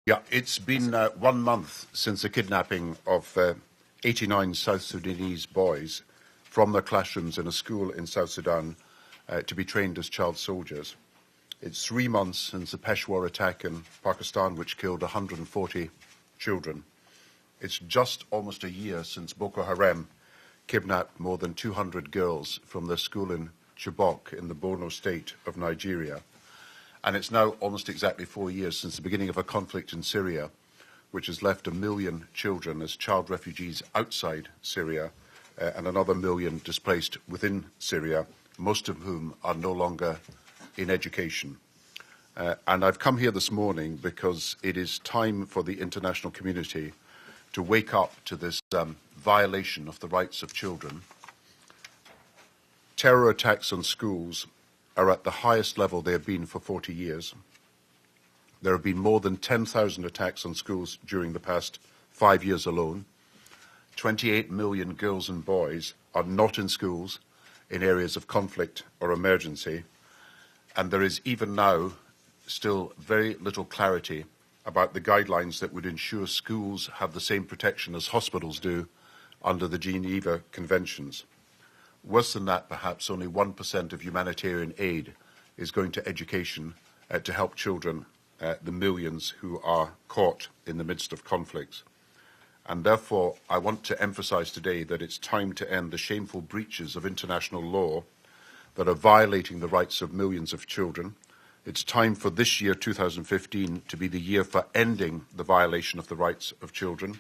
Yeah, it's been 1 month since the kidnapping of 89 South Sudanese boys from their classrooms in a school in South Sudan to be trained as child soldiers. It's 3 months since the Peshawar attack in Pakistan, which killed 140 children. It's just almost a year since Boko Haram kidnapped more than 200 girls from their school in Chibok in the Borno state of Nigeria. And it's now almost exactly 4 years since the beginning of a conflict in Syria, which has left 1 million children as child refugees outside Syria and another 1 million displaced within Syria, most of whom are no longer in education. And I've come here this morning because it is time for the international community to wake up to this violation of the rights of children. Terror attacks on schools are at the highest level they have been for 40 years. There have been more than 10,000 attacks on schools during the past 5 years alone. 28 million girls and boys are not in schools in areas of conflict or emergency. And there is even now still very little clarity about the guidelines that would ensure schools have the same protection as hospitals do under the Geneva Conventions. Worse than that, perhaps, only 1% of humanitarian aid is going to education to help children, the millions who are caught in the midst of conflicts. And therefore, I want to emphasize today that it's time to end the shameful breaches of international law that are violating the rights of millions of children. It's time for this year, 2015, to be the year for ending the violation of the rights of children.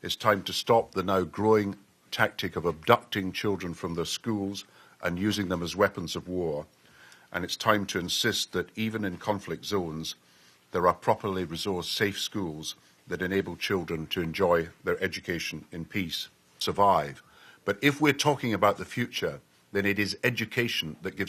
It's time to stop the now growing tactic of abducting children from their schools and using them as weapons of war. And it's time to insist that even in conflict zones, there are properly resourced safe schools that enable children to enjoy their education in peace, survive. But if we're talking about the future, then it is education that gives